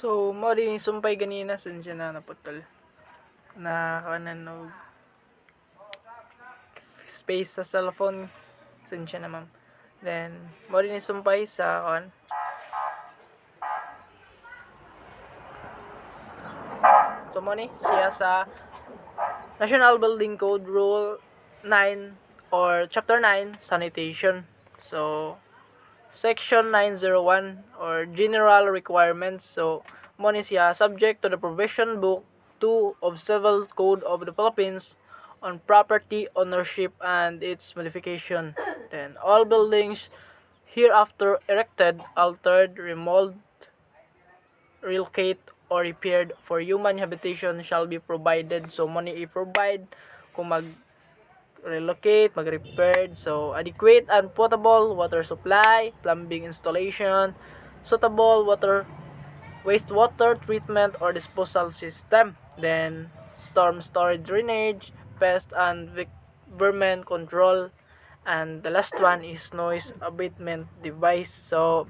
So, mo din sumpay ganina sa siya na naputol. Na kanan og space sa cellphone sa siya na ma'am. Then, mo din sumpay sa kon. So, mo ni siya sa National Building Code Rule 9 or Chapter 9, Sanitation. So, Section 901 or General Requirements. So, mo ni siya subject to the Provision Book 2 of Civil Code of the Philippines on property ownership and its modification. Then, all buildings hereafter erected, altered, remodeled, relocate, or repaired for human habitation shall be provided. So, money i-provide kung mag-relocate, mag-repaired. So, adequate and potable water supply, plumbing installation, suitable wastewater treatment or disposal system. Then, storm storage drainage, pest and vermin control. And the last one is noise abatement device. So,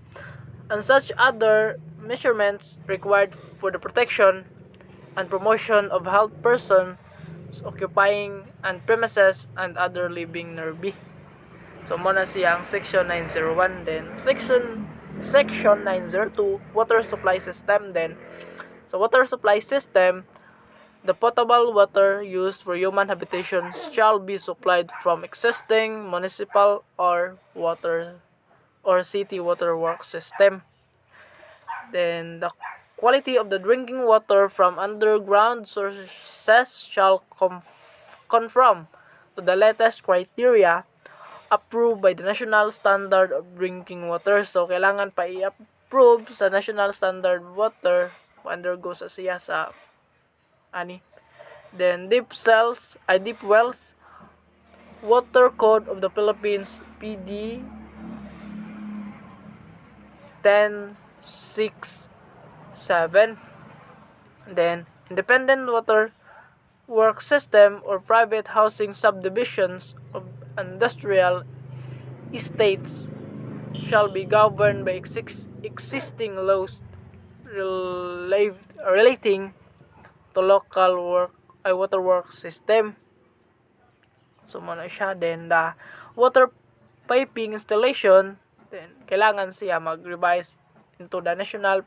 and such other measurements required for the protection and promotion of health persons occupying and premises and other living nearby. So muna siyang section 901 then section 902 water supply system then. So water supply system, the potable water used for human habitations shall be supplied from existing municipal or city water works system. Then the quality of the drinking water from underground sources shall conform to the latest criteria approved by the National Standard of Drinking Water. So, kailangan pa i-approve sa National Standard Water undergo sa siya sa ani. Then, deep wells, Water Code of the Philippines, PD 1067. Then, independent water work system or private housing subdivisions of industrial estates shall be governed by existing laws relating to local water work system. So, muna siya. Then, the water piping installation, then, kailangan siya mag-revise into the National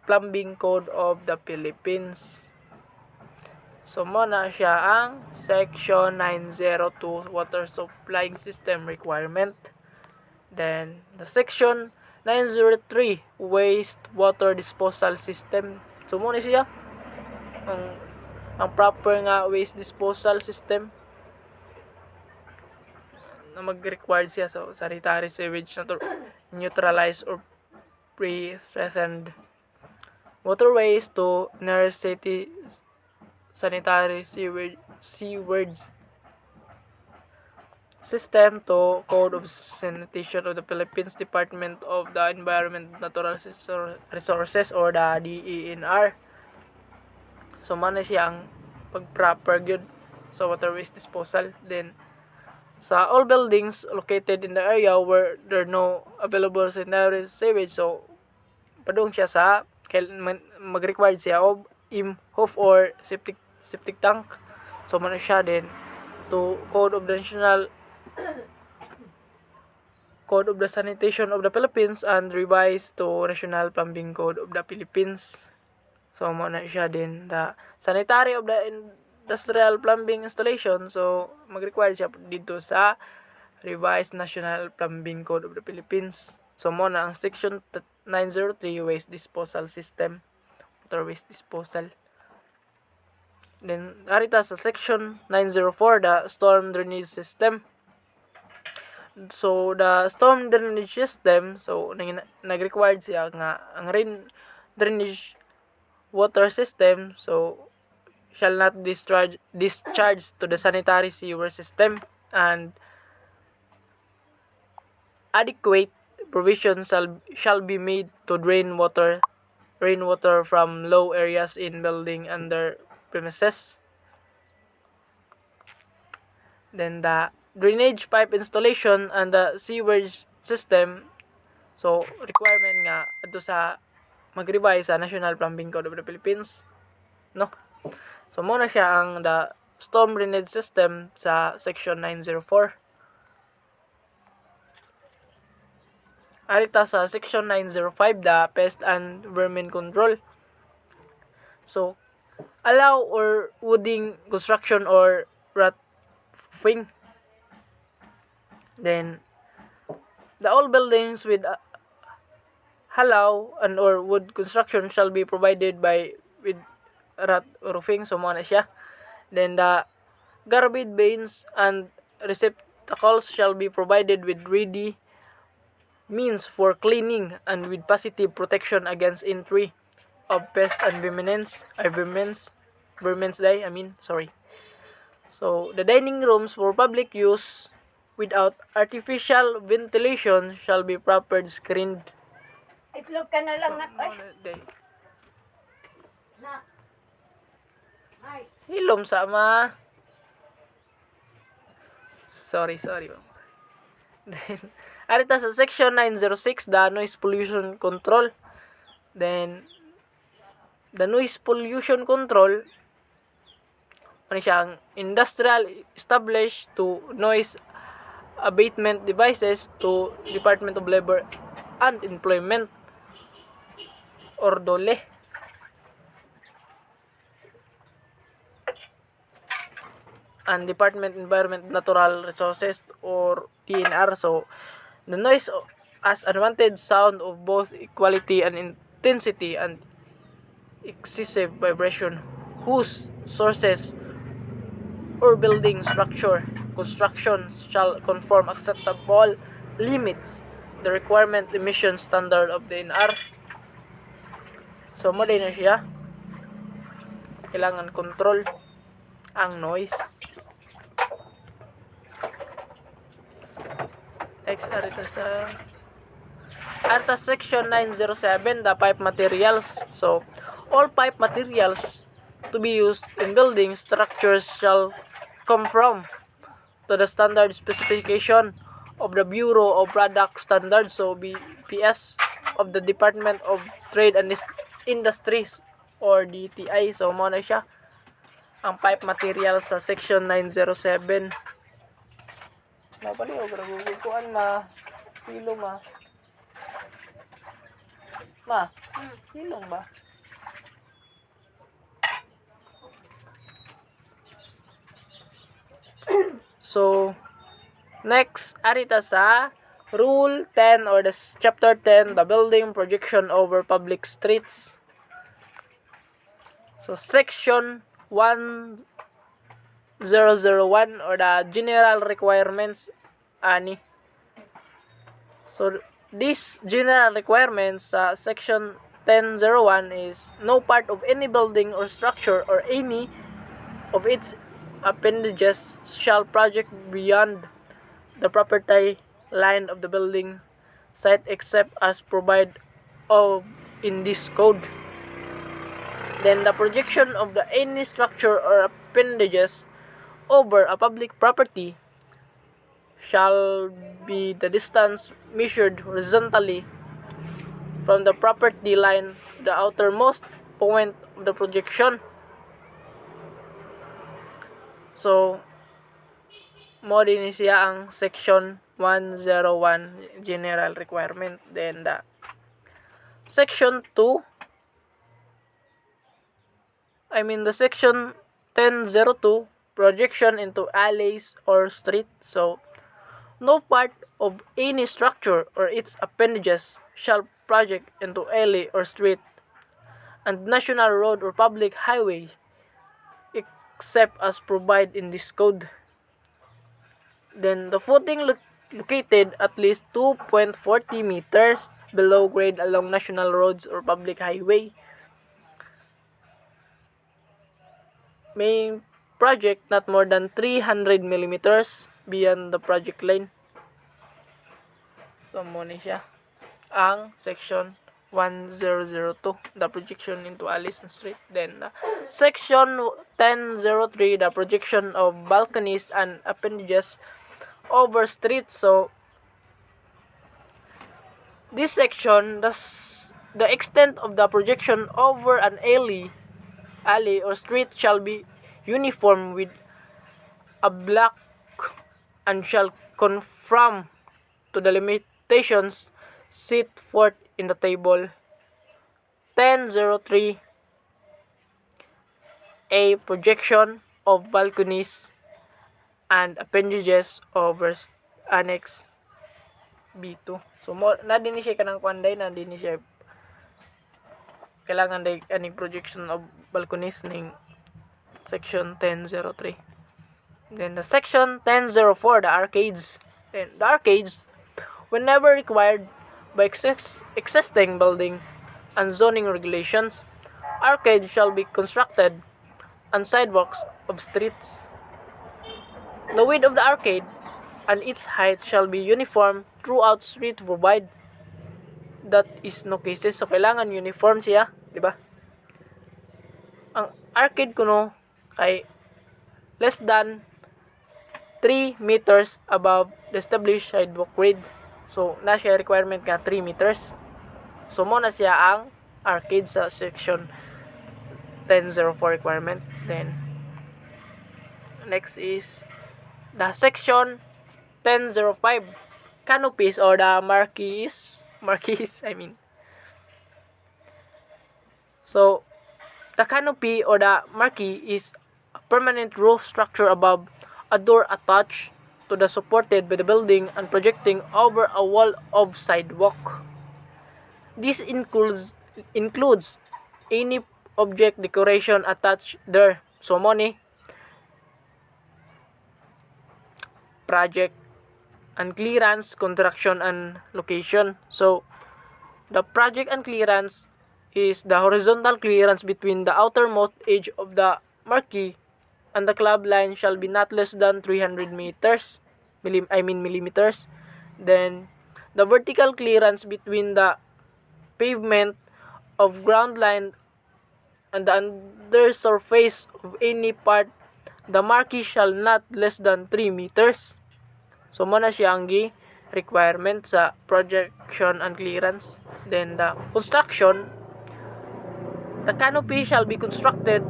Plumbing Code of the Philippines. So, muna siya ang Section 902 Water Supplying System Requirement. Then, the Section 903 Wastewater Disposal System. So, muna siya ang proper nga waste disposal system na mag-required siya. So, sanitary sewage na to neutralize or pre-threatened waterways to nearest city sanitary sewage system to Code of Sanitation of the Philippines Department of the Environment and Natural Resources or the DENR. So, man siya ang pag-proper good sa water waste disposal. Then, sa all buildings located in the area where there no available sanitary sewage, so padung siya sa mag-required siya of IMHOF or septic tank. So man siya din to Code of the Sanitation of the Philippines and revised to National Plumbing Code of the Philippines. So mo na siya din the sanitary of the industrial plumbing installation. So mag-require siya dito sa revised National Plumbing Code of the Philippines. So mo na ang section 903 waste disposal system, water waste disposal. Then arita sa section 904 the storm drainage system. So the storm drainage system, so nag-required siya nga ang rain drainage water system so shall not discharge to the sanitary sewer system, and adequate provision shall be made to rainwater from low areas in building under premises. Then the drainage pipe installation and the sewage system, so requirement nga ato sa mag-revise sa National Plumbing Code of the Philippines, no? So mo na siya ang the storm drainage system sa section 904. Arita sa section 905 the pest and vermin control. So allow or wooding construction or roofing. Then the all buildings with hallow and or wood construction shall be provided by with roofing. So mo na siya. Then the garbage bins and receptacles shall be provided with ready means for cleaning and with positive protection against entry of pests and vermins. So the dining rooms for public use without artificial ventilation shall be properly screened. Itlog ka na lang na. Ay. Hilom sama. Sorry. Then arita sa section 906 the noise pollution control. Then the noise pollution control ano siyang industrial established to noise abatement devices to Department of Labor and Employment or DOLE. And Department Environment Natural Resources or DNR. So the noise as unwanted sound of both equality and intensity and excessive vibration whose sources or building structure construction shall conform acceptable limits the requirement emission standard of the DNR. So mo din na siya kailangan control ang noise. Next arita section 907 the pipe materials. So all pipe materials to be used in building structures shall conform to the standard specification of the Bureau of Product Standards, so BPS, of the Department of Trade and Industries or DTI. So mo na siya ang pipe materials sa section 907. Napali o gragugutuan ma kilo ma kilong ba? So next arita sa Rule 10 or the Chapter 10 the building projection over public streets. So section 1001 or the general requirements ani. So these general requirements sa section 1001 is no part of any building or structure or any of its appendages shall project beyond the property line of the building site except as provided of in this code. Then the projection of the any structure or appendages over a public property shall be the distance measured horizontally from the property line to the outermost point of the projection. So mo din siya ang section 101 general requirement. Then the section 2 the section 1002 projection into alleys or street. So no part of any structure or its appendages shall project into alley or street and national road or public highway except as provided in this code. Then the footing located at least 2.40 meters below grade along national roads or public highway may project not more than 300 millimeters beyond the project line. So mo ni siya ang section 1002 the projection into alleys and street. Then section 1003 the projection of balconies and appendages over streets. So this section The extent of the projection over an alley or street shall be uniform with a block and shall conform to the limitations set forth in the table 1003 a projection of balconies and appendages over annex B2. So mo na din siya kanang kuanday na din siya kailangan day aning projection of balconies ning section 1003. Then the section 1004 the arcades. Then the arcades whenever required by existing building and zoning regulations, arcades shall be constructed on sidewalks of streets. The width of the arcade and its height shall be uniform throughout street provide that is no cases. So kailangan uniform siya, di ba? Ang arcade kuno kay less than 3 meters above the established sidewalk grade. So na siya requirement ka 3 meters. So mo na siya ang arcade sa section 1004 requirement. Then next is the section 1005 canopies or the marquees I mean. So the canopy or the marquee is a permanent roof structure above a door attached to the supported by the building and projecting over a wall of sidewalk. This includes any object decoration attached there. So money project and clearance, construction and location. So the project and clearance is the horizontal clearance between the outermost edge of the marquee and the club line shall be not less than 300 millimeters. Then the vertical clearance between the pavement of ground line and the undersurface of any part the marquee shall not less than 3 meters. So mo na siya ang requirement sa projection and clearance. Then the construction, the canopy shall be constructed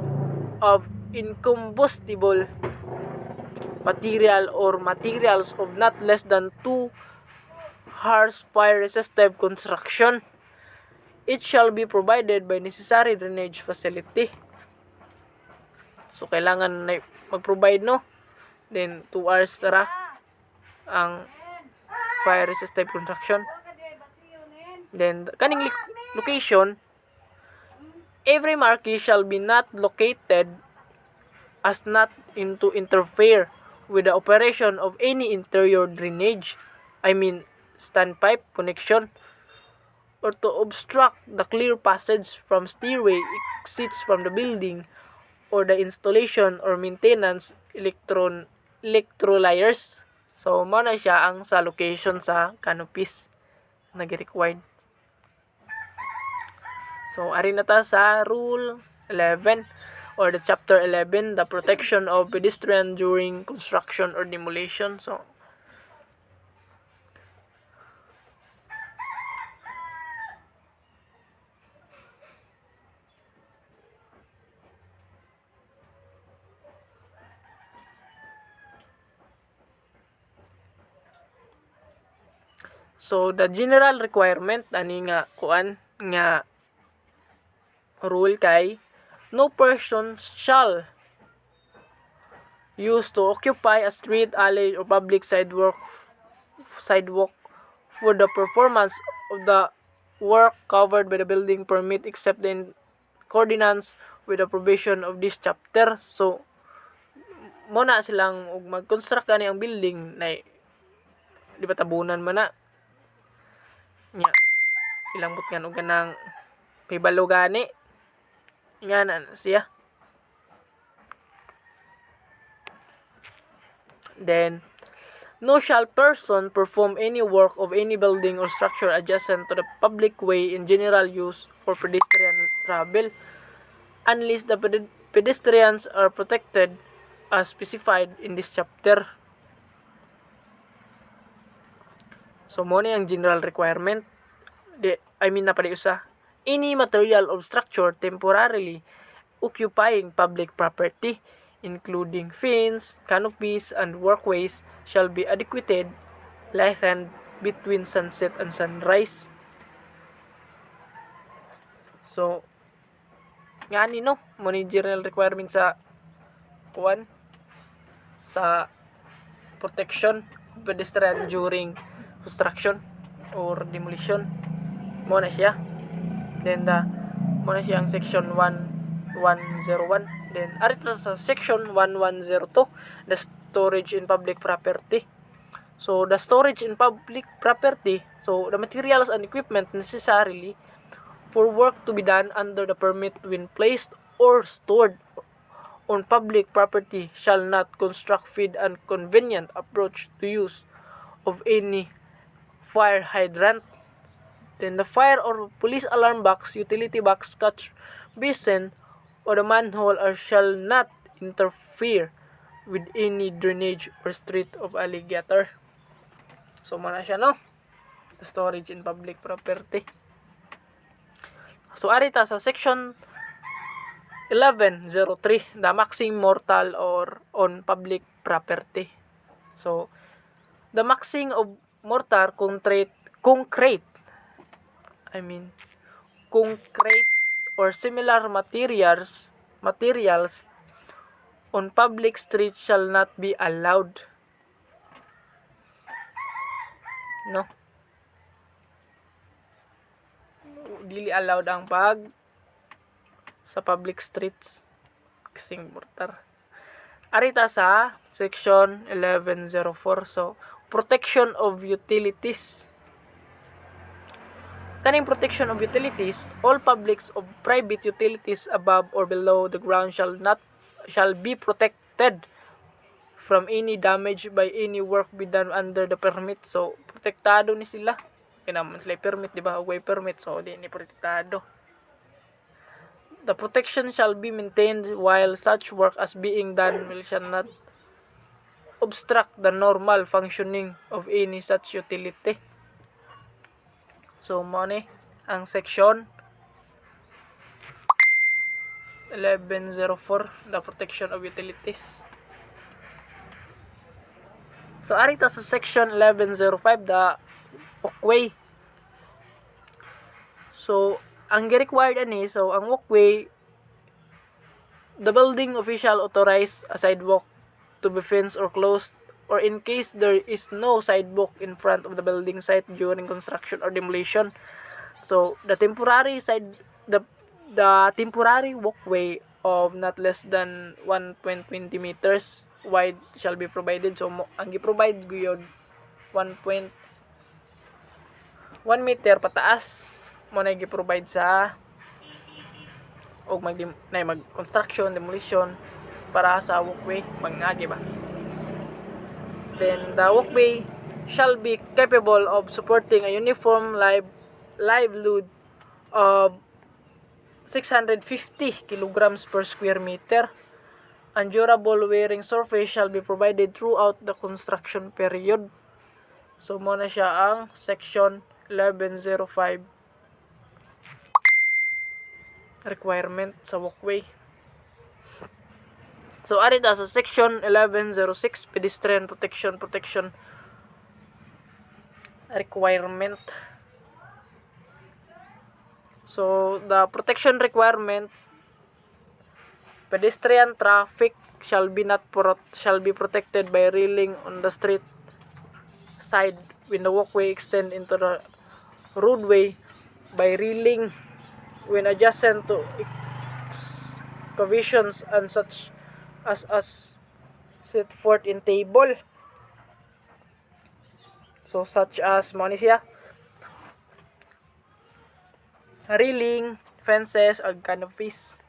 of incombustible material or materials of not less than 2 harsh fire resistive construction. It shall be provided by necessary drainage facility. So kailangan na mag-provide no. Then 2 hours ra ang fire resistive construction. Then kaning location, every marquee shall be not located as not to interfere with the operation of any interior drainage, I mean standpipe connection, or to obstruct the clear passage from stairway exits from the building, or the installation or maintenance electrolyers. So mo na siya ang sa location sa canopies nag-required. So ari na ta sa rule 11 or the chapter 11, the protection of pedestrian during construction or demolition. So the general requirement ani nga kuan nga rule kay no person shall use to occupy a street, alley or public sidewalk for the performance of the work covered by the building permit except in accordance with the provision of this chapter. So mo na silang og mag-construct ani ang building na di ba tabunan man na nya ilang butgan og ganang pibalo gani nga na siya. Then no shall person perform any work of any building or structure adjacent to the public way in general use for pedestrian travel unless the pedestrians are protected as specified in this chapter. So mo ni ang general requirement napaliusa any material or structure temporarily occupying public property, including fence, canopies, and walkways, shall be adequated, lengthened between sunset and sunrise. So, nga no, managerial requirement sa kuan sa protection of pedestrian during construction or demolition. Mo na siya. Then mo na siya ang section 1101. Then arito sa section 1102, the storage in public property. So the storage in public property, so the materials and equipment necessarily for work to be done under the permit when placed or stored on public property shall not construct feed and convenient approach to use of any fire hydrant. Then the fire or police alarm box, utility box, catch basin, or the manhole or shall not interfere with any drainage or street of alligator. So mana siya no, the storage in public property. So arita sa section 1103, the maxing mortal or on public property. So the maxing of mortar concrete or similar materials on public streets shall not be allowed. No? Dili allowed ang sa public streets kasing mortar. Arita sa section 1104, so protection of utilities. Kaning protection of utilities, all publics of private utilities above or below the ground shall be protected from any damage by any work be done under the permit. So protektado ni sila. Kinaman sila permit, di ba? Way permit, so di ni protektado. The protection shall be maintained while such work as being done shall not obstruct the normal functioning of any such utility. So mo ni ang section 1104, the protection of utilities. So arito sa section 1105, the walkway. So ang required ani, so ang walkway, the building official authorize a sidewalk to be fenced or closed, or in case there is no sidewalk in front of the building site during construction or demolition. So the temporary temporary walkway of not less than 1.20 meters wide shall be provided. So ang gi-provide gyud 1.1 meter pataas mo na gi-provide sa og mag construction demolition para sa walkway mangagi ba. Then the walkway shall be capable of supporting a uniform live load of 650 kilograms per square meter. And durable wearing surface shall be provided throughout the construction period. So mo na siya ang section 1105 requirement sa walkway. So arita sa section 1106, pedestrian protection requirement. So the protection requirement, pedestrian traffic shall be protected by railing on the street side when the walkway extend into the roadway, by railing when adjacent to excavations and such as set forth in table. So such as mo ni siya railing, fences, and canopies.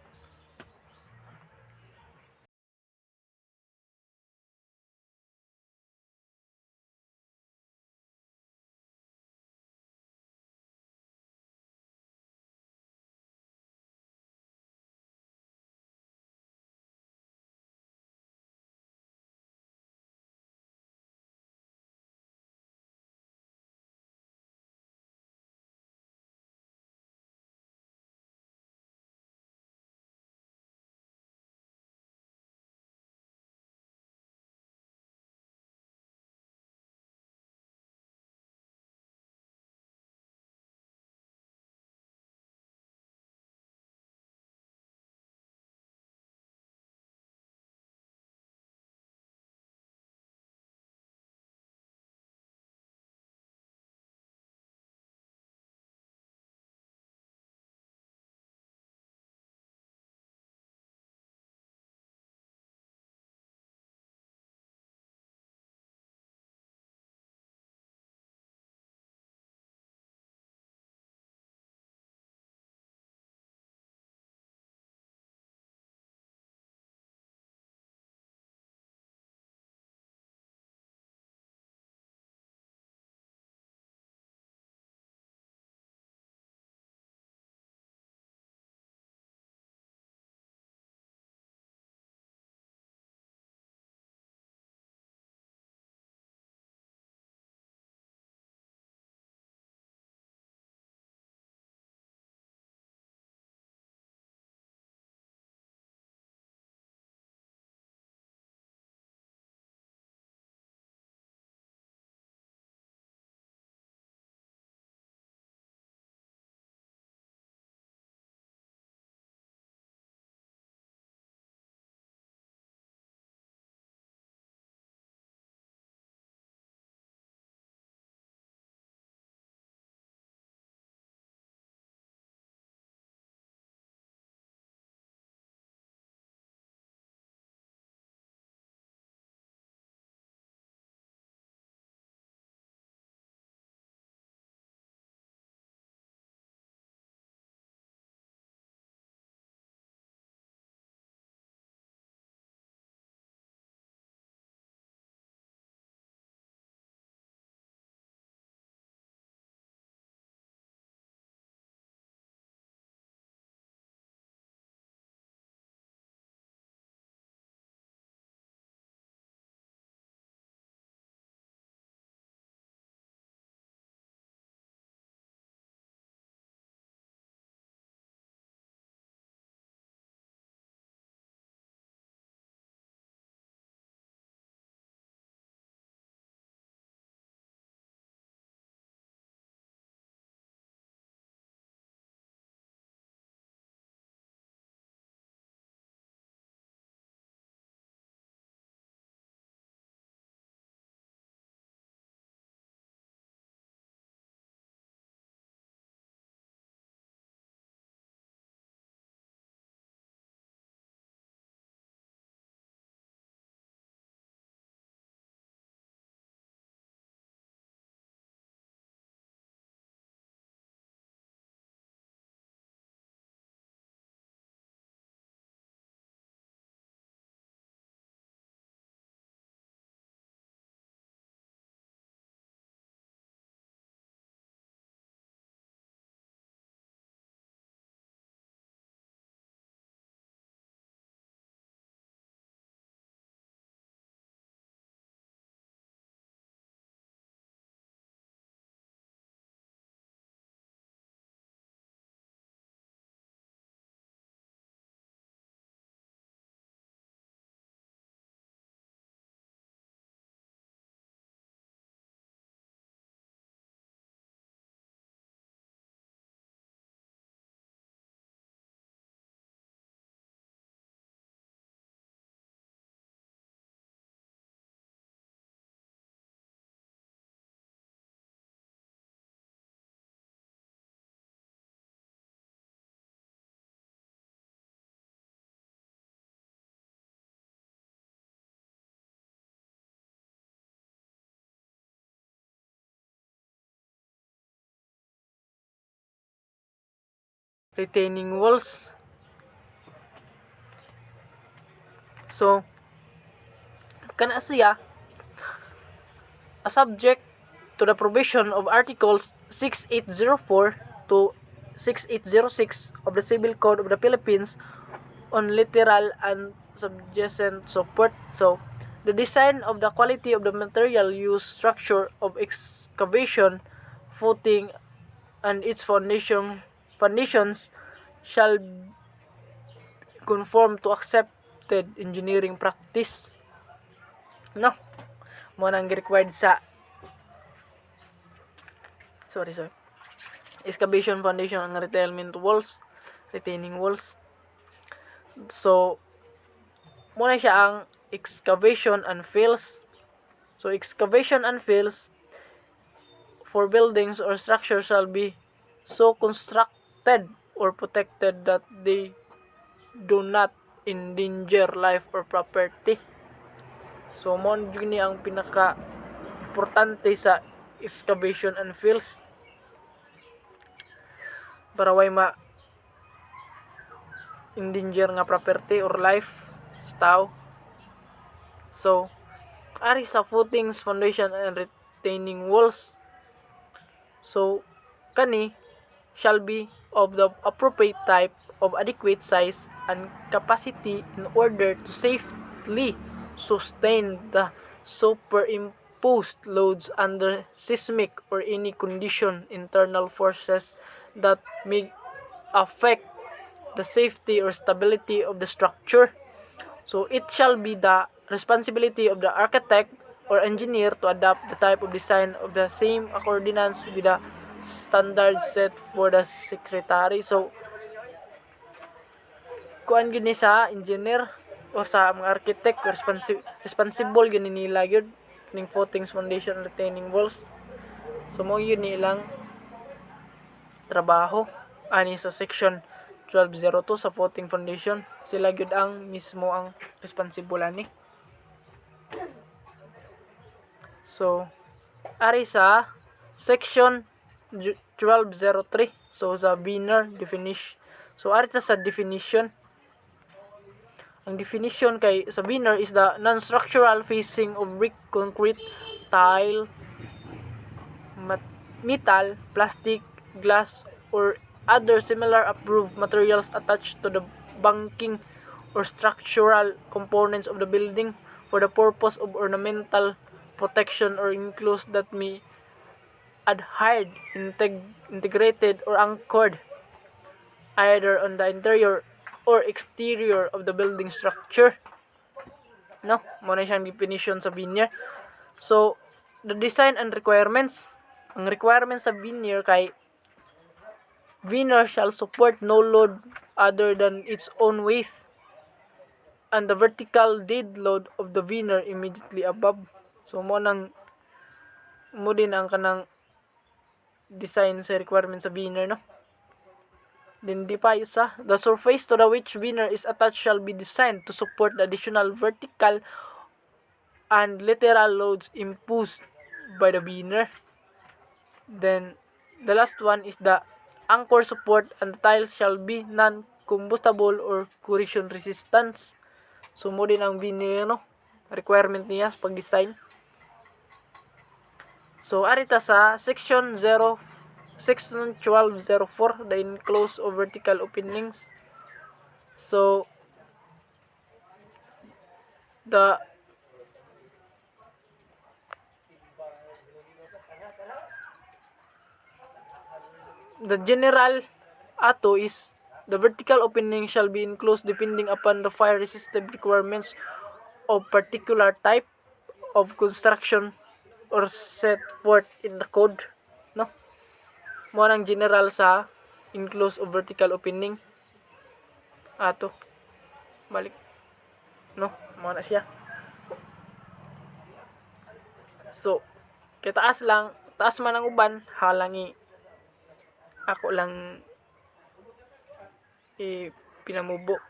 retaining walls. So kana siya subject to the provision of Articles 6804 to 6806 of the Civil Code of the Philippines on literal and subjacent support. So, the design of the quality of the material used, structure of excavation, footing, and its foundations shall conform to accepted engineering practice. No? Mo nang required sa excavation foundation ang retaining walls. So muna siya ang excavation and fills. So excavation and fills for buildings or structures shall be so constructed or protected that they do not endanger life or property. So mo ni ang pinaka importante sa excavation and fills para way ma endanger nga property or life sa tao. So ari sa footings, foundation, and retaining walls, so kani shall be of the appropriate type, of adequate size and capacity in order to safely sustain the superimposed loads under seismic or any condition internal forces that may affect the safety or stability of the structure. So it shall be the responsibility of the architect or engineer to adapt the type of design of the same accordance with the standards set for the secretary. So kuan gyud ni sa engineer o sa mga architect responsible gyud nila gyud ning footings, foundation, retaining walls. So mo yun nilang trabaho ani sa section 1202 sa footing foundation. Sila gyud ang mismo ang responsible ani. So ari sa section 1203, so sa Wiener definition. So ari ta sa definition. Ang definition kay sa Wiener is the non-structural facing of brick, concrete, tile, metal, plastic, glass, or other similar approved materials attached to the banking or structural components of the building for the purpose of ornamental protection or enclosed that may adhered, integrated, or anchored either on the interior or exterior of the building structure. No, mo na siyang definition sa Wiener. So the design and requirements. Ang requirements sa Wiener kay Wiener shall support no load other than its own weight and the vertical dead load of the Wiener immediately above. So mo din ang kanang design sa requirements sa Wiener, no? Then di pa isa, the surface to the which Wiener is attached shall be designed to support the additional vertical and lateral loads imposed by the Wiener. Then the last one is the anchor support, and the tiles shall be non-combustible or corrosion resistance. So mo din ang Wiener, no? Requirement niya sa pag-design. So arita sa section 1204, the enclosed or vertical openings. So the general ato is the vertical opening shall be enclosed depending upon the fire resistant requirements of particular type of construction or set forth in the code, no? Mo nang general sa enclosed or vertical opening ato balik, no? Mo na siya. So kay taas man ang uban, halangi ako lang pinamubo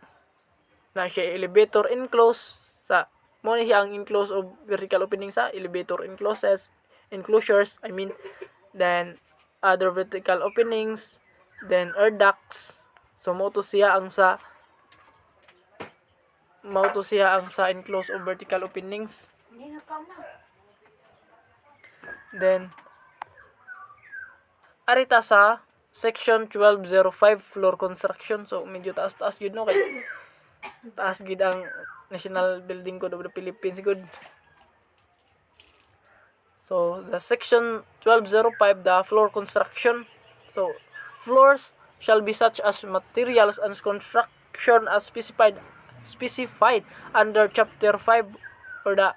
na siya elevator enclosed sa mo ni siya ang enclosed o vertical opening sa elevator enclosures, then other vertical openings, then air ducts, So mao to siya ang sa enclosed or vertical openings. Hindi na ka ma. Then arita sa section 1205 floor construction. So medyo taas-taas gid no kay taas gid ang National Building Code of the Philippines gud. So the section 1205, the floor construction. So floors shall be such as materials and construction as specified under chapter 5 or the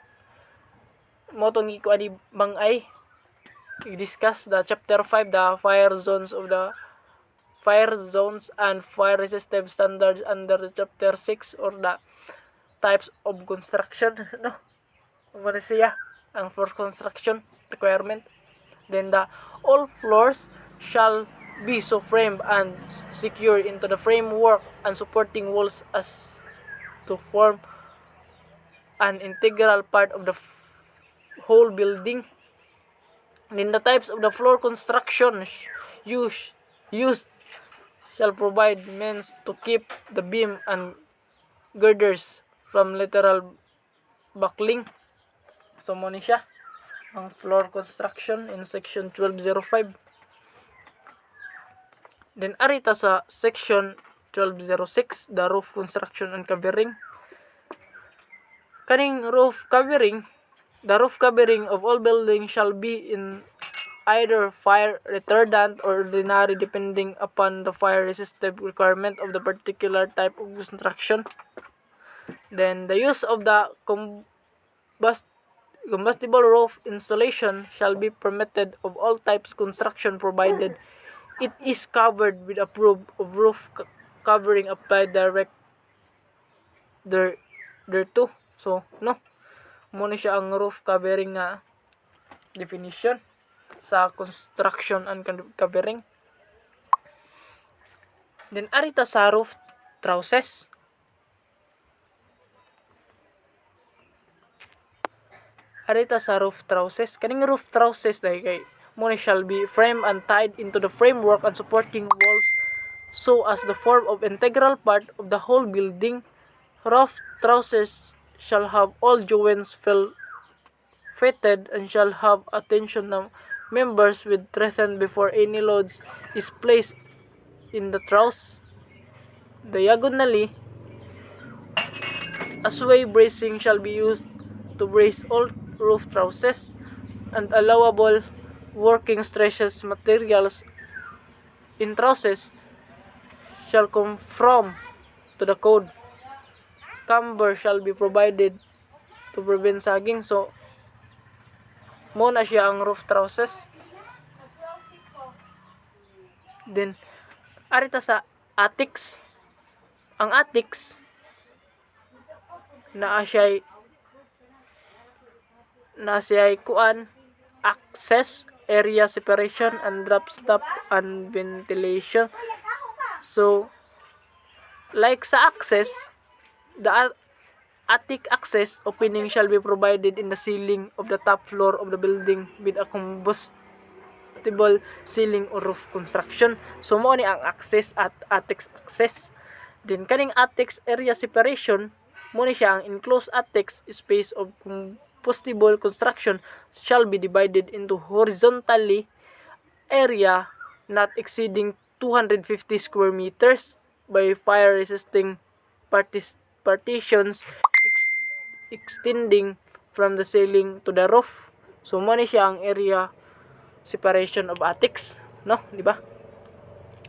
motong iko ani bangay i-discuss the chapter 5, the fire zones and fire resistive standards under the chapter 6 or the types of construction no ano siya ang floor construction requirement. Then the all floors shall be so framed and secured into the framework and supporting walls as to form an integral part of the whole building. Then the types of the floor construction used shall provide means to keep the beam and girders from lateral buckling. So mo ni siya ang floor construction in section 1205. Then arita sa section 1206, the roof construction and covering. Kaning roof covering, the roof covering of all buildings shall be in either fire retardant or ordinary depending upon the fire resistive requirement of the particular type of construction. Then the use of the combustible roof insulation shall be permitted of all types construction provided it is covered with approved of roof covering applied direct thereto. So no mo ni siya ang roof covering nga definition sa construction and covering. Then arita sa roof trusses. Arita sa roof trusses. Kaning roof trusses dahil kay mo ni shall be framed and tied into the framework and supporting walls so as the form of integral part of the whole building. Roof trusses shall have all joints fitted and shall have attention ng members with strengthened before any loads is placed in the truss. Diagonally, a sway bracing shall be used to brace all roof trusses, and allowable working stresses materials in trusses shall conform to the code. Camber shall be provided to prevent sagging. So mo na siya ang roof trusses. Then arita sa attics. Ang attics na siya'y kuan access, area separation, and drop stop and ventilation. So like sa access, the attic access opening shall be provided in the ceiling of the top floor of the building with a combustible ceiling or roof construction. So mo ni ang access at attic access. Then kaning attic area separation mo ni siya ang enclosed attic space of combustible construction shall be divided into horizontally area not exceeding 250 square meters by fire resisting partitions extending from the ceiling to the roof. So mo ni siya ang area separation of attics, no, di ba?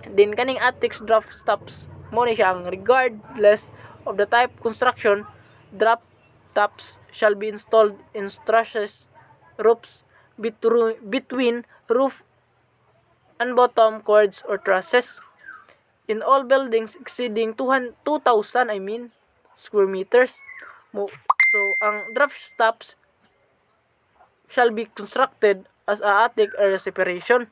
Then kaning attics drop stops mo ni siya ang regardless of the type construction, drop tops shall be installed in trusses roofs between roof and bottom cords or trusses in all buildings exceeding 2,000 square meters. So ang drop stops shall be constructed as a attic area separation.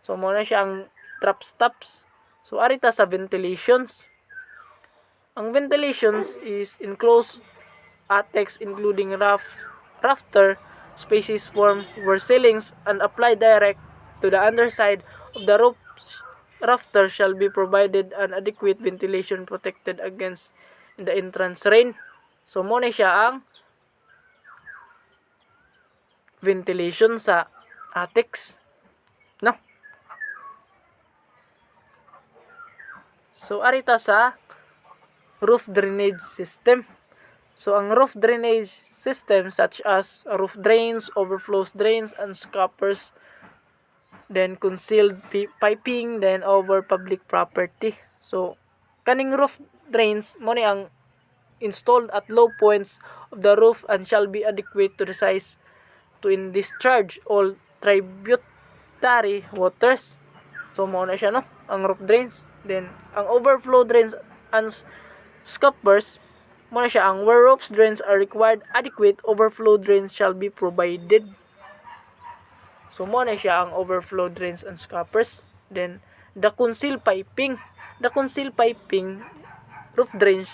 So mo na siya ang drop stops. So arita sa ventilations. Ang ventilations is enclosed attics including rafter spaces formed where ceilings and apply direct to the underside of the rafter shall be provided an adequate ventilation protected against in the entrance rain. So mo na siya ang ventilation sa attics, no? So arita sa roof drainage system. So ang roof drainage system such as roof drains, overflows drains, and scuppers, then concealed piping, then over public property. So kaning roof drains mo ni ang installed at low points of the roof and shall be adequate to the size to discharge all tributary waters. So mo na siya, no, ang roof drains. Then ang overflow drains and scuppers mo na siya ang where roof drains are required, adequate overflow drains shall be provided. So mo na siya ang overflow drains and scuppers. Then the concealed piping roof drains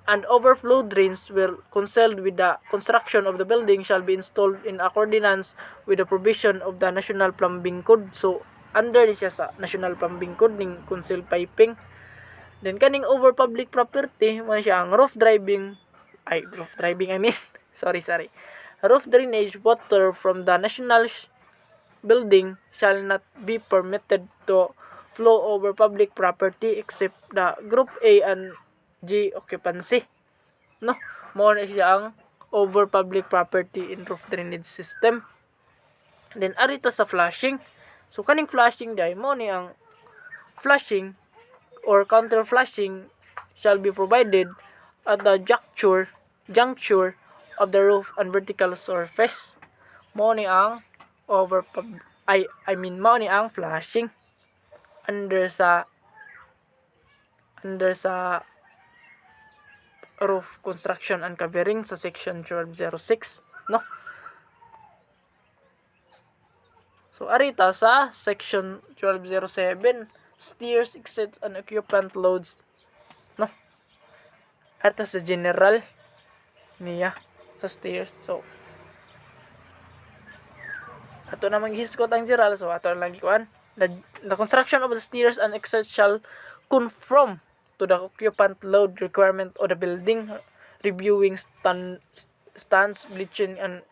and overflow drains were concealed with the construction of the building shall be installed in accordance with the provision of the National Plumbing Code. So under ni siya sa National Plumbing Code ning concealed piping. Then kaning over public property mo siya ang roof drainage roof drainage water from the national building shall not be permitted to flow over public property except the group A and G occupancy, no? Mo na siya ang over public property in roof drainage system. Then arita sa flushing. So kaning flushing day mo ni ang flushing or counter flushing shall be provided at the juncture of the roof and vertical surface. Mo ni ang mo ni ang flushing under sa roof construction and covering sa section 1206, no? So arita sa section 1207 stairs, exits, and occupant loads, no? Arita sa general niya sa stairs. So ato na maghiskot ang general. So ato lang ikuan the construction of the stairs and exits shall conform to the occupant load requirement of the building, reviewing stands, bleaching, and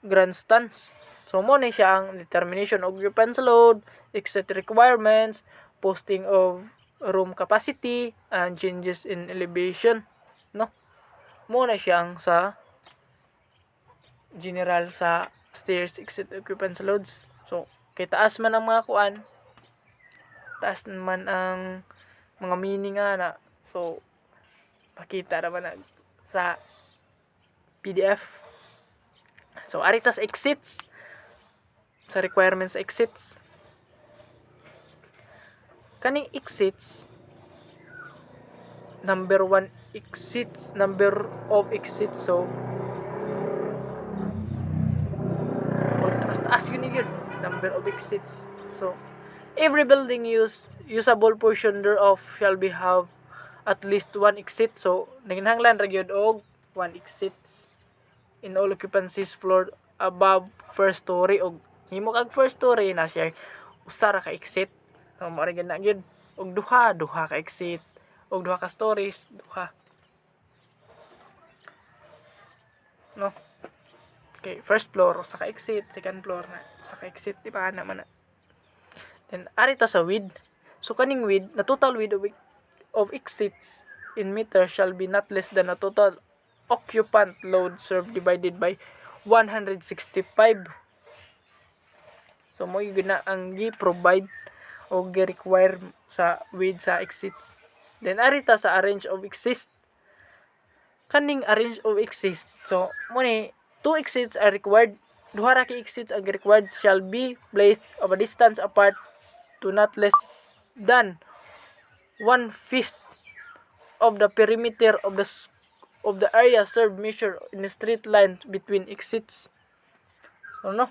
grandstands. So mo na siya ang determination of occupant's load, exit requirements, posting of room capacity, and changes in elevation, no? Mo na siya ang sa general sa stairs, exit, occupant's loads. So kay taas man ang mga kuan, taas man ang mga meaning na. So pakita naman na sa PDF. So arita sa exits, sa requirements sa exits. Kaning exits, number of exits. So taas yun number of exits. So every building usable portion thereof shall be have at least one exit. So naginhanglan ra gyud og one exits in all occupancies floor above first story. Og himo kag first story na siya usa ra ka exit. So mao ra gyud na gyud og duha ka exit, og duha ka stories, duha, no? Okay, first floor usa ka exit, second floor na usa ka exit, di ba naman na. Then arita sa width. So kaning width, the total width of exits in meters shall be not less than a total occupant load served divided by 165. So mo gyud na ang gi-provide o gi-require sa width sa exits. Then arita sa arrange of exits. Kaning arrange of exits, so mo ni 2 exits are required. Duha ra ka exits ang required shall be placed of a distance apart to not less than 1/5 of the perimeter of the area served, measure in a straight line between exits. So, no?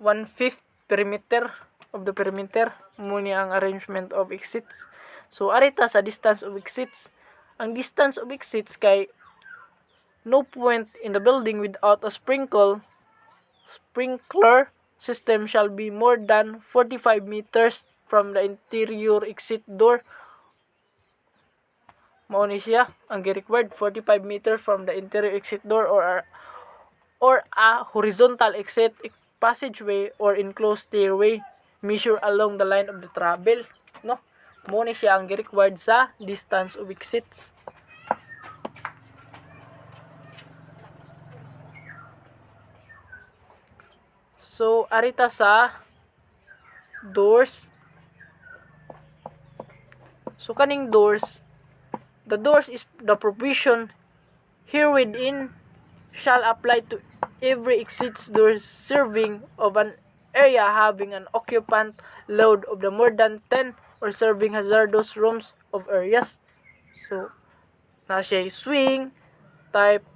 1/5 perimeter of the perimeter muna ang arrangement of exits. So arita sa distance of exits. Ang distance of exits kay no point in the building without a sprinkler system shall be more than 45 meters from the interior exit door. Mao ni siya ang required 45 meters from the interior exit door or a horizontal exit passageway or enclosed stairway measure along the line of the travel, no? Mao ni siya ang required sa distance of exits. So arita sa doors. So kaning doors, the doors is the provision herewithin shall apply to every exits door serving of an area having an occupant load of the more than 10 or serving hazardous rooms of areas. So na siya swing type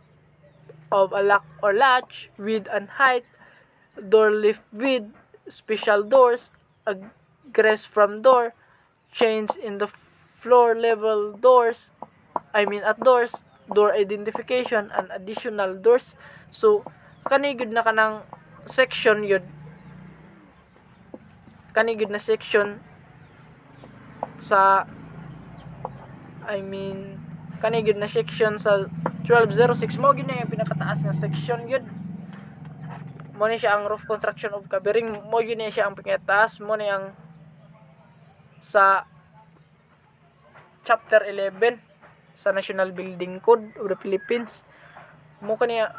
of a lock or latch, width and height, door lift width, special doors, egress from door, change in the floor level doors, at doors, door identification, and additional doors. So, kanigid na kanang section yun. Kanigid na section sa kanigid na section sa 1206 mo gina yung pinakataas nga section yun. Mo ni siya ang roof construction of covering, mo yun siya ang pinakataas, mo ni ang sa chapter 11 sa National Building Code of the Philippines. Mo kaniya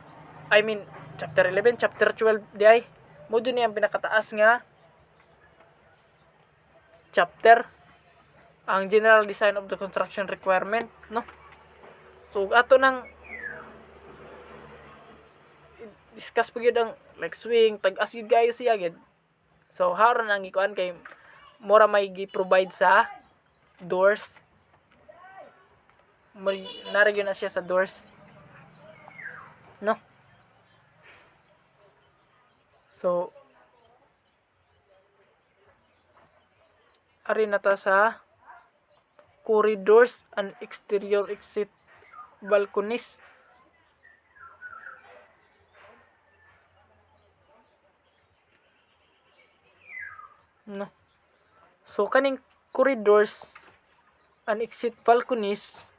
chapter 11, chapter 12 di ay mo dun ang pinakataas nga chapter ang general design of the construction requirement, no? So ato nang discuss pa gyud ang like swing tag-as gyud kayo siya gyud. So haron ang ikuan kay mura may gi-provide sa doors. Nara gyud na siya sa doors, no? So ari na ta sa corridors and exterior exit balconies. No. So kaning corridors and exit balconies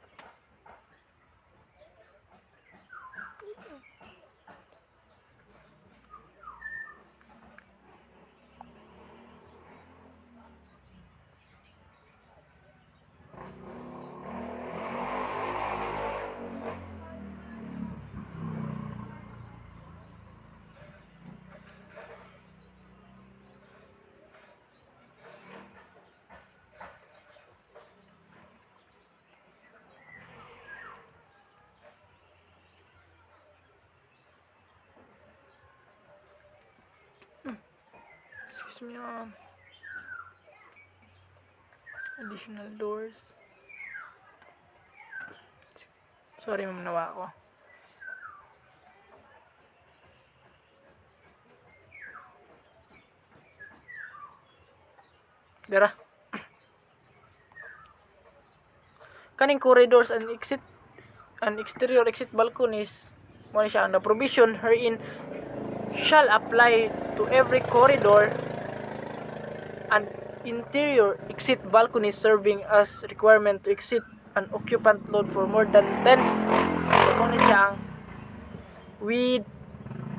additional doors. Sorry, mamnawa ako. Dara. Kaning corridors and exterior exit balconies, mo siya ang provision herein shall apply to every corridor and interior exit balcony serving as requirement to exit an occupant load for more than 10. So, kung siya ang with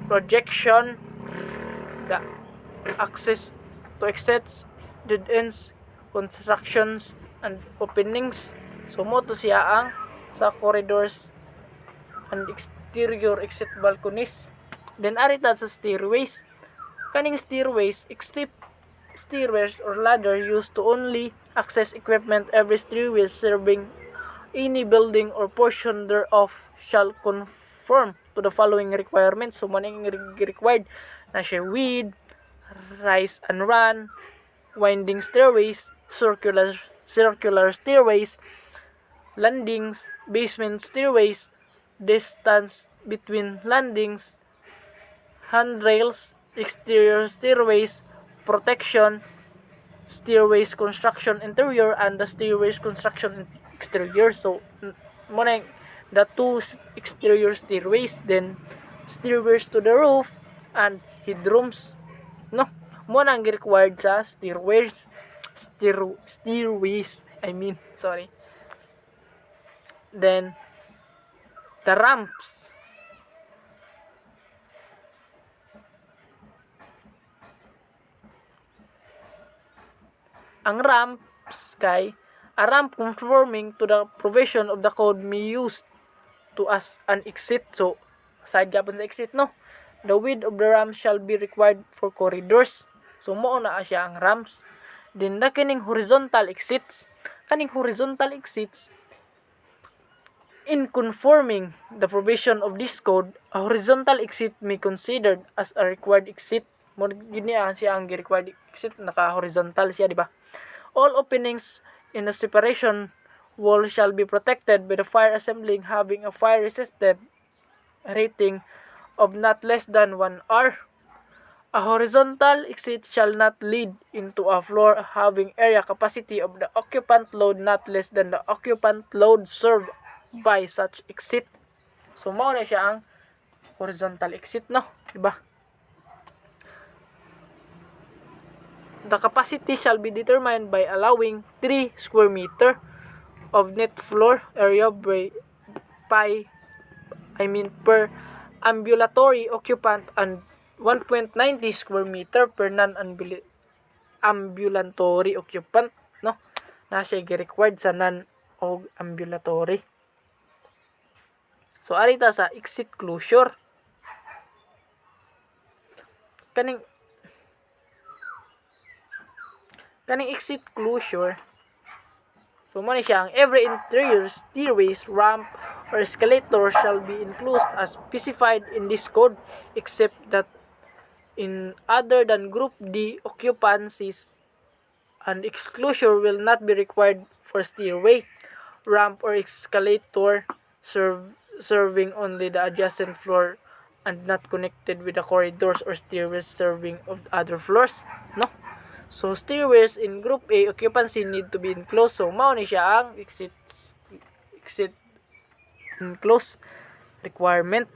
projection, the access to exits, dead ends, constructions, and openings. So, mo to siya ang sa corridors and exterior exit balconies. Then, arita sa stairways. Kaning stairways, except stairways or ladder used to only access equipment. Every stairway serving any building or portion thereof shall conform to the following requirements. So, maning required na siya width, rise and run, winding stairways, circular stairways, landings, basement stairways, distance between landings, handrails, exterior stairways, protection, stairways construction interior, and the stairways construction exterior. So, muna the two exterior stairways, then stairways to the roof, and headrooms. no, mo nang required sa stairways, I mean, sorry. Then the ramps. Ang ramps kay a ramp conforming to the provision of the code may used to as an exit. So side gapon sa exit, no. The width of the ramp shall be required for corridors. So mao na siya ang ramps. Then na kining horizontal exits. Kaning horizontal exits, in conforming the provision of this code, a horizontal exit may considered as a required exit. Mo gid niya siya ang required exit, naka horizontal siya, di ba? All openings in the separation wall shall be protected by the fire assembling having a fire resistant rating of not less than 1 R. A horizontal exit shall not lead into a floor having area capacity of the occupant load not less than the occupant load served by such exit. So mao na siya ang horizontal exit, no, di ba? The capacity shall be determined by allowing 3 square meter of net floor area per ambulatory occupant and 1.90 square meter per non-ambulatory occupant, no? Na siya required sa non o ambulatory. So arita sa exit closure. Kaning exit closure, so mo ni siya ang every interior stairways, ramp, or escalator shall be enclosed as specified in this code except that in other than group D occupancies an exclosure will not be required for stairway, ramp, or escalator serving only the adjacent floor and not connected with the corridors or stairways serving of other floors, no. So stairways in group A occupancy need to be enclosed. So mao ni siya ang exit enclosed requirement.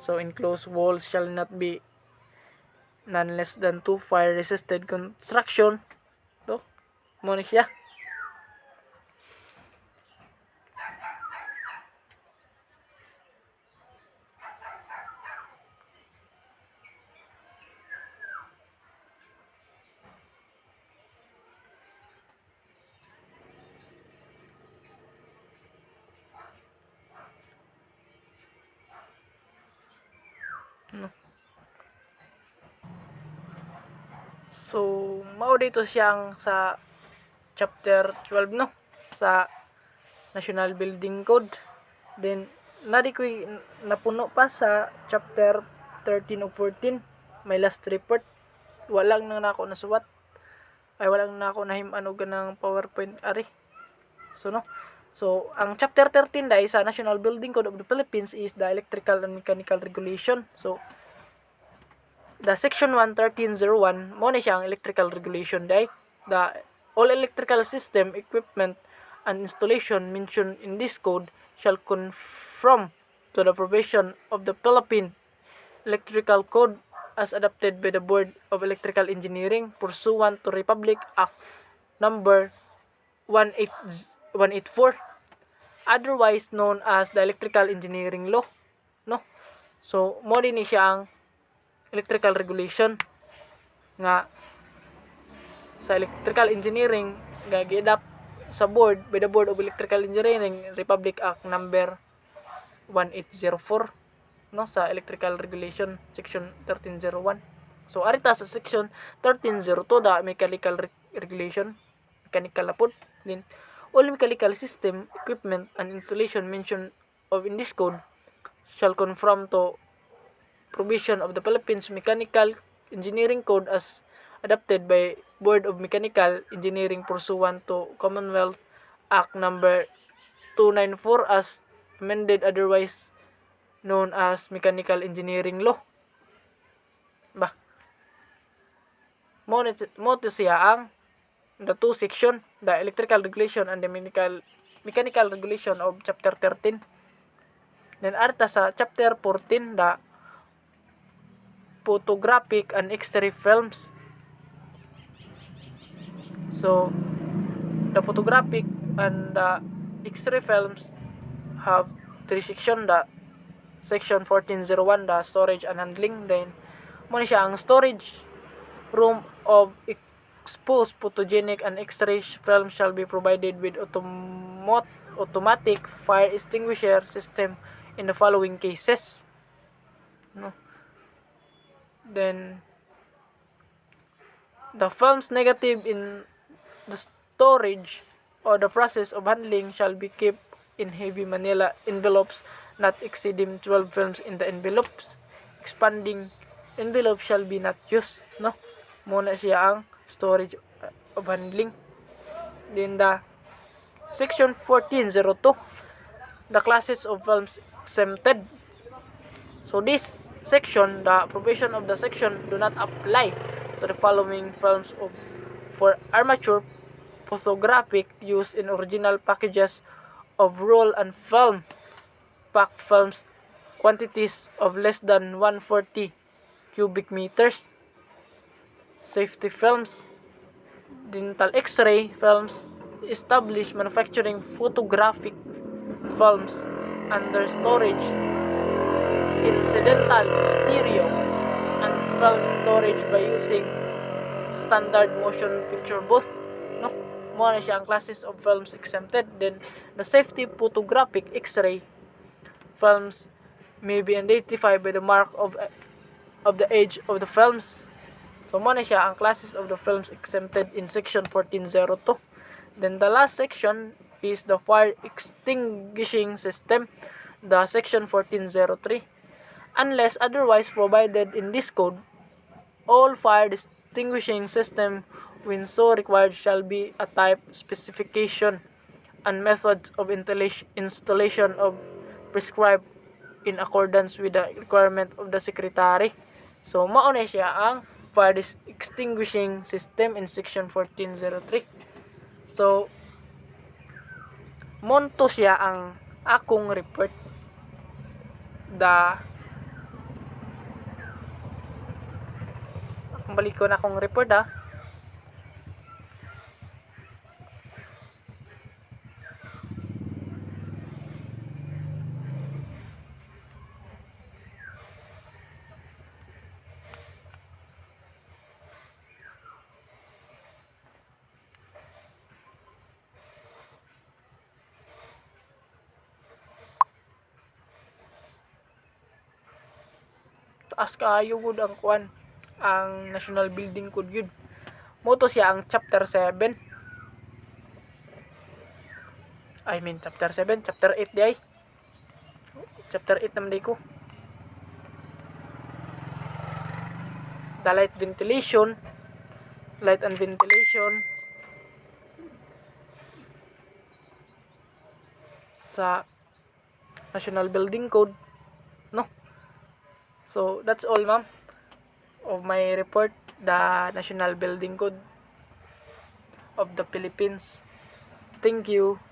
So enclosed walls shall not be none less than 2 fire resisted construction. So mao ni siya. So, mao dito siyang sa chapter 12, no, sa National Building Code. Then nadi ko napuno pa sa chapter 13 o 14, may last report. Walang nang nako nasuwat. Ay walang na ako nahim-ano ganang PowerPoint ari. So no. So ang chapter 13 dai sa National Building Code of the Philippines is the electrical and mechanical regulation. So the section 11301 mo na siya ang electrical regulation dai. The all electrical system equipment and installation mentioned in this code shall conform to the provision of the Philippine Electrical Code as adopted by the Board of Electrical Engineering pursuant to Republic Act number 184, otherwise known as the Electrical Engineering Law, no. So mo din ni siya ang electrical regulation nga sa electrical engineering nga gi-adapt sa board by the Board of Electrical Engineering, Republic Act number 1804, no, sa electrical regulation section 1301. So arita sa section 1302 da mechanical regulation, mechanical na pod. Then all mechanical system equipment and installation mentioned of in this code shall conform to provision of the Philippines Mechanical Engineering Code as adopted by Board of Mechanical Engineering pursuant to Commonwealth Act number 294 as amended, otherwise known as Mechanical Engineering Law. Ba? Mo to siya ang the two section, the electrical regulation and the mechanical regulation of chapter 13. Then arta sa chapter 14, the photographic and X-ray films. So the photographic and the X-ray films have three section. The section 1401, the storage and handling. Then mo siya ang storage room of exposed photogenic and X-ray film shall be provided with automatic fire extinguisher system in the following cases. No. Then the films negative in the storage or the process of handling shall be kept in heavy manila envelopes not exceeding 12 films in the envelopes. Expanding envelope shall be not used. No. Muna siya ang storage of handling. Then the section 1402, the classes of films exempted. So this section, the provision of the section do not apply to the following films for armature photographic use in original packages of roll and film, pack films, quantities of less than 140 cubic meters, safety films, dental X-ray films, established manufacturing photographic films under storage, incidental stereo and film storage by using standard motion picture booth. No, mo na siya ang classes of films exempted. Then the safety photographic X-ray films may be identified by the mark of the age of the films. So mo na siya ang classes of the films exempted in section 1402. Then the last section is the fire extinguishing system, the section 1403. Unless otherwise provided in this code, all fire extinguishing system when so required shall be a type, specification, and methods of installation of prescribed in accordance with the requirement of the secretary. So mao na siya ang fire extinguishing system in section 1403. So monto siya ang akong report. Balik ko na akong report taas kaayo gud ang kuan, ang National Building Code yun. Moto siya ang chapter 7. Chapter 7, chapter 8 di ay. Chapter 8 naman di ko. The light and ventilation sa National Building Code. No. So that's all, ma'am, of my report, the National Building Code of the Philippines. Thank you.